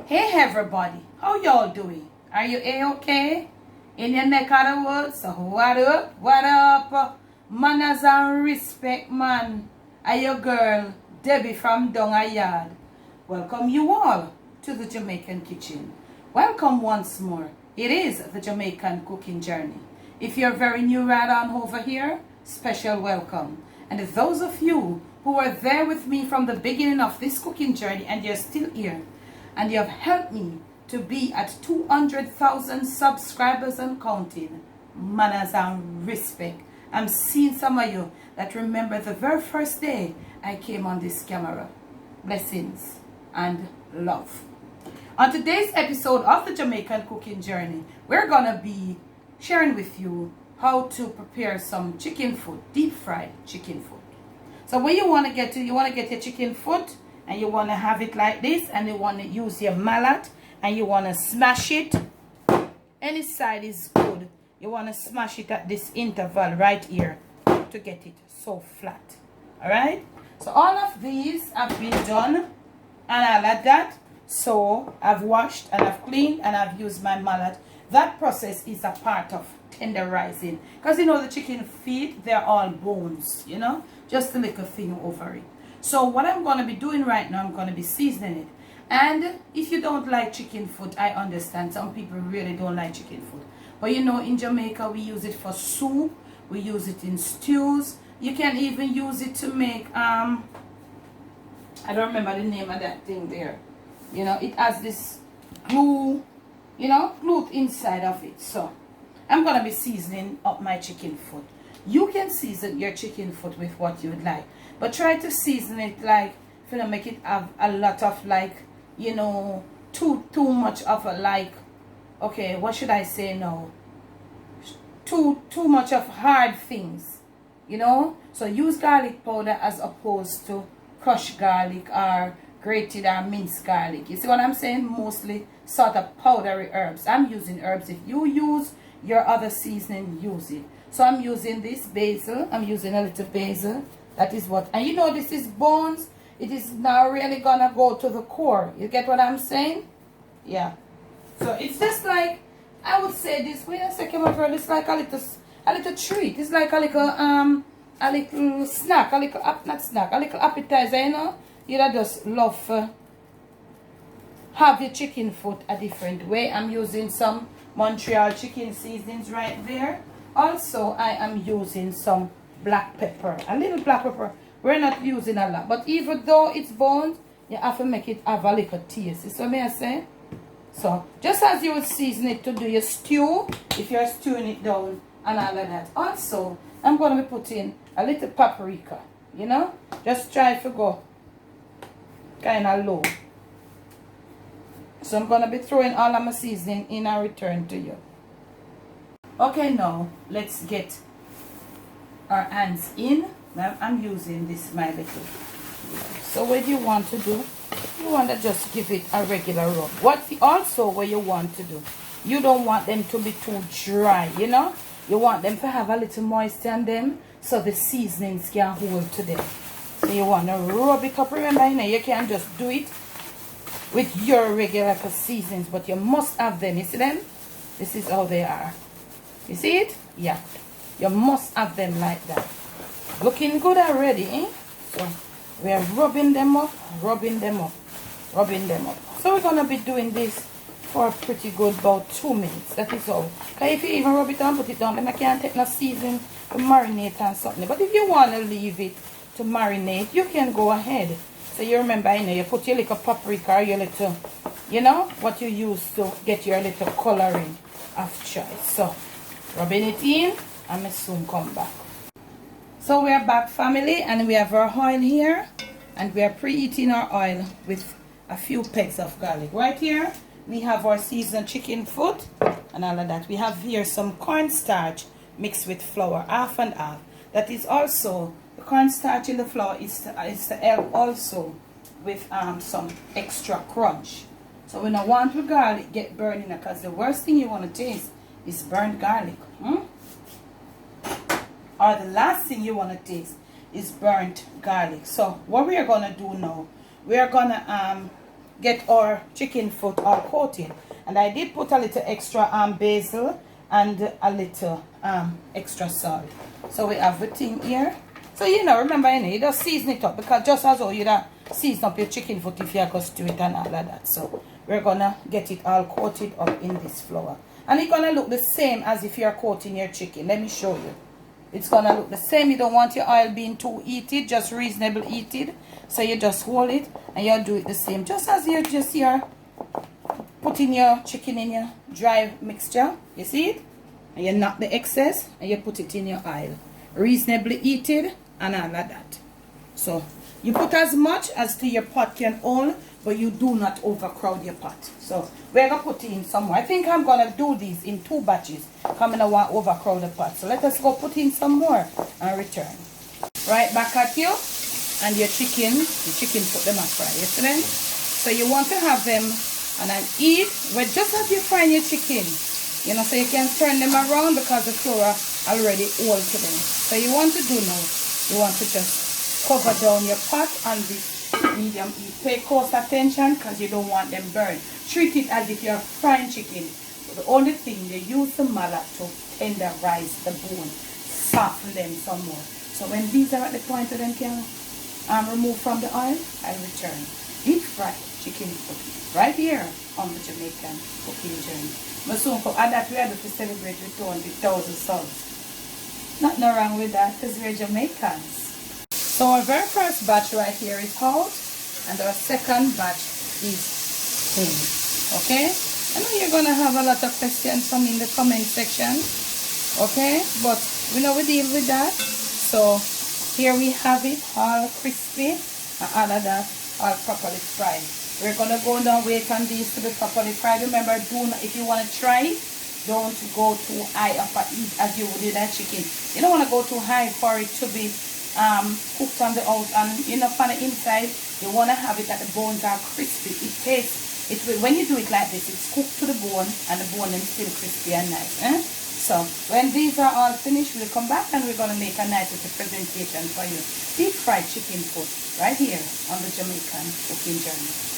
Hey everybody, how y'all doing? Are you a-okay? In your neck of the woods? So what up? What up? Manners and respect, man. Are your girl, Debbie from Donga Yard. Welcome you all to the Jamaican kitchen. Welcome once more. It is the Jamaican Cooking Journey. If you're very new right on over here, special welcome. And those of you who were there with me from the beginning of this cooking journey and you're still here, and you have helped me to be at 200,000 subscribers and counting. Manners and respect. I'm seeing some of you that remember the very first day I came on this camera. Blessings and love. On today's episode of the Jamaican Cooking Journey, we're gonna be sharing with you how to prepare some chicken foot, deep fried chicken foot. So what you want to get to, you want to get your chicken foot, and you want to have it like this, and you want to use your mallet and you want to smash it. Any side is good. You want to smash it at this interval right here to get it so flat. All right, so all of these have been done and all of that. So I've washed and I've cleaned and I've used my mallet. That process is a part of tenderizing, because you know the chicken feet, they're all bones, you know, just a little thing over it. So what I'm going to be doing right now, I'm going to be seasoning it. And if you don't like chicken foot, I understand. Some people really don't like chicken foot. But you know, in Jamaica, we use it for soup. We use it in stews. You can even use it to make, I don't remember the name of that thing there. You know, it has this glue, you know, glue inside of it. So I'm going to be seasoning up my chicken foot. You can season your chicken foot with what you would like. But try to season it like, if you don't make it have a lot of like, you know, too much of a like, okay, what should I say now? Too much of hard things, you know? So use garlic powder as opposed to crushed garlic or grated or minced garlic. You see what I'm saying? Mostly sort of powdery herbs. I'm using herbs. If you use your other seasoning, use it. So I'm using this basil. I'm using a little basil. That is what, and you know this is bones. It is now really gonna go to the core. You get what I'm saying? Yeah. So it's just like, I would say this. Wait a second, my girl. It's like a little treat. It's like a little snack, a little not snack, a little appetizer. You know, you just love have your chicken foot a different way. I'm using some Montreal chicken seasonings right there. Also, I am using some black pepper, a little black pepper. We're not using a lot, but even though it's bones, you have to make it have a little taste. So may I say? So just as you would season it to do your stew, if you're stewing it down and all of that. Also, I'm going to be putting a little paprika, you know, just try to go kind of low. So I'm going to be throwing all of my seasoning in and return to you. Okay, now let's get our hands in. Now I'm using this my little. So what you want to do, you want to just give it a regular rub. What you want to do, you don't want them to be too dry, you know. You want them to have a little moisture in them so the seasonings can hold to them. So you want to rub it up. Remember, you know, you can't just do it with your regular seasonings, but you must have them. You see them? This is how they are. You see it? Yeah. You must have them like that. Looking good already, eh? So we are rubbing them up, rubbing them up, rubbing them up. So we're going to be doing this for a pretty good about 2 minutes. That is all. Because if you even rub it and put it down, then I can't take no seasoning to marinate and something. But if you want to leave it to marinate, you can go ahead. So you remember, you know, you put your little paprika or your little, you know, what you use to get your little coloring of choice. So rubbing it in, and I soon come back. So we are back, family, and we have our oil here, and we are preheating our oil with a few pegs of garlic. Right here we have our seasoned chicken foot and all of that. We have here some cornstarch mixed with flour, half and half. That is also, the cornstarch in the flour is to help also with some extra crunch. So we don't want the garlic get burning, because the worst thing you want to taste is burnt garlic. Or the last thing you want to taste is burnt garlic. So what we are going to do now, we are going to get our chicken foot all coated. And I did put a little extra basil and a little extra salt. So we have everything here. So you know, remember, you just season it up, because just as how you season up your chicken foot if you go stew it and all of that. So we're gonna get it all coated up in this flour. And it's gonna look the same as if you're coating your chicken. Let me show you. It's gonna look the same. You don't want your oil being too heated, just reasonable heated. So you just hold it and you do it the same. Just as you just here putting your chicken in your dry mixture. You see it? And you knock the excess and you put it in your oil. Reasonably heated and all of that. So you put as much as to your pot can hold, but you do not overcrowd your pot. So we're going to put in some more. I think I'm going to do these in 2 batches. Come in, I want to overcrowd the pot. So let us go put in some more and return. Right back at you. And your chicken put them up fry. You see them? So you want to have them on an eat. Well, just as you fry your chicken. You know, so you can turn them around because the flour already old to them. So you want to do now, you want to just cover down your pot on this medium heat. Pay close attention because you don't want them burned. Treat it as if you're frying chicken. But the only thing, you use the mallet to tenderize the bone, soften them some more. So when these are at the point that them can remove from the oil, I return. Deep fried chicken foot right here on the Jamaican Cooking Journey. But soon for that we have to celebrate with 200,000 subs. Nothing wrong with that because we're Jamaicans. So our very first batch right here is out, and our second batch is in. Okay? I know you're gonna have a lot of questions from in the comment section. Okay? But we know we deal with that. So here we have it all crispy and all of that all properly fried. We're going to go down, wait on these to be properly fried. Remember, if you want to try it, don't go too high up at heat as you would with that chicken. You don't want to go too high for it to be cooked on the out, and you know, on the inside, you want to have it that the bones are crispy. It tastes, when you do it like this, it's cooked to the bone, and the bone is still crispy and nice. So when these are all finished, we'll come back and we're going to make a nice little presentation for you. Deep fried chicken foot right here on the Jamaican Cooking Journey.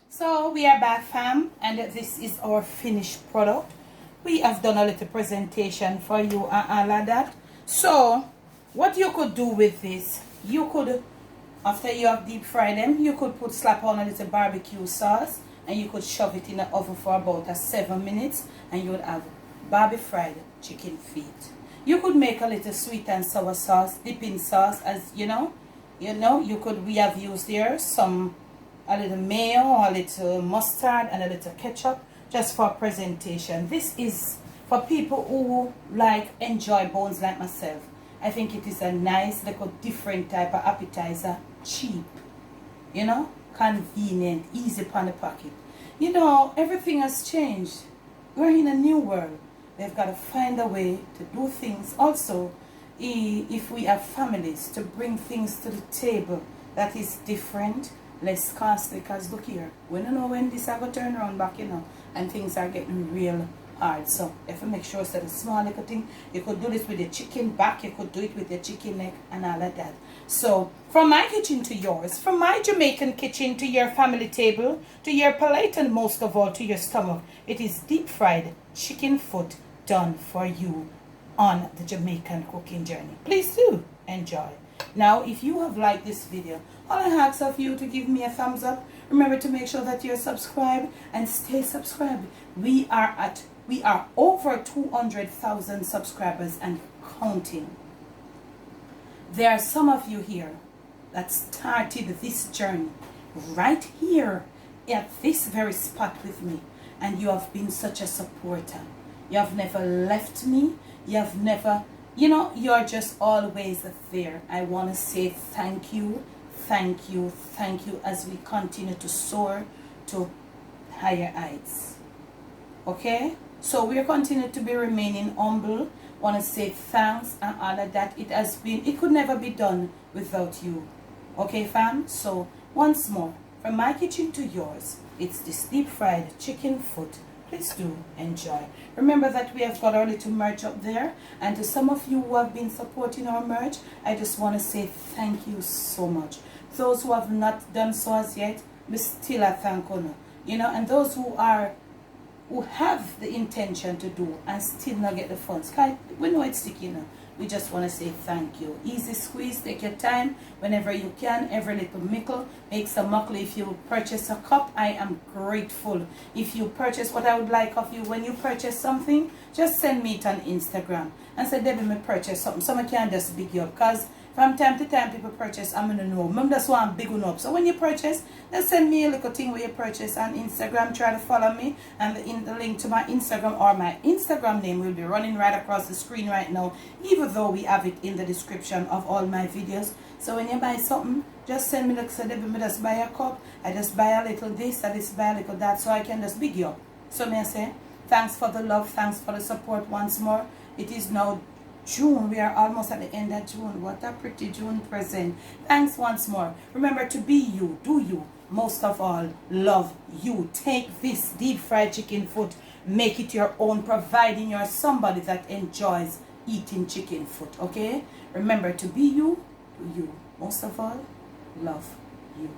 So we are back, fam, and this is our finished product. We have done a little presentation for you and all of that. So what you could do with this, you could, after you have deep fried them, you could slap on a little barbecue sauce and you could shove it in the oven for about 7 minutes and you would have barbecue fried chicken feet. You could make a little sweet and sour sauce, dipping sauce, as you know, you could, we have used here a little mayo, a little mustard and a little ketchup just for presentation. This is for people who enjoy bones like myself. I think it is a nice little different type of appetizer, cheap, you know, convenient, easy on the pocket. You know, everything has changed. We're in a new world. They've got to find a way to do things. Also, if we have families, to bring things to the table that is different, less costly. Because look here, we don't know when this are going to turn around back, you know, and things are getting real hard. So you have to make sure that a small little thing, you could do this with your chicken back, you could do it with your chicken neck and all of that. So from my kitchen to yours, from my Jamaican kitchen to your family table, to your plate, and most of all to your stomach, it is deep fried chicken foot done for you on the Jamaican Cooking Journey. Please do enjoy. Now, if you have liked this video, all I ask of you to give me a thumbs up. Remember to make sure that you're subscribed and stay subscribed. We are over 200,000 subscribers and counting. There are some of you here that started this journey right here at this very spot with me, and you have been such a supporter. You have never left me. You have never, you know, you're just always there. I want to say thank you, thank you, thank you as we continue to soar to higher heights. Okay? So we continue to be remaining humble. Want to say thanks and all of that. It has been, it could never be done without you. Okay, fam? So once more, from my kitchen to yours, it's this deep fried chicken foot. Please do enjoy. Remember that we have got our little merch up there, and to some of you who have been supporting our merch, I just want to say thank you so much. Those who have not done so as yet, me still a thank you. You know, and those who have the intention to do and still not get the funds. Cause we know it's sticky, you know. We just want to say thank you. Easy squeeze, take your time whenever you can. Every little mickle makes a muckle. If you purchase a cup, I am grateful. If you purchase what I would like of you, when you purchase something, just send me it on Instagram and say, Debbie, me purchase something. Some can just big you up, because from time to time people purchase, I'm gonna know. Remember, that's why I'm big one up. So when you purchase, just send me a little thing where you purchase on Instagram. Try to follow me, and the link to my Instagram or my Instagram name will be running right across the screen right now, even though we have it in the description of all my videos. So when you buy something, just send me, like, say, Debbie, me just buy a cup, I just buy a little this, I just buy a little that, so I can just big you up. So may I say, thanks for the love, thanks for the support once more. It is now June. We are almost at the end of June. What a pretty June present. Thanks once more. Remember to be you, do you. Most of all, love you. Take this deep fried chicken foot, make it your own, providing you're somebody that enjoys eating chicken foot. Okay? Remember to be you, do you. Most of all, love you.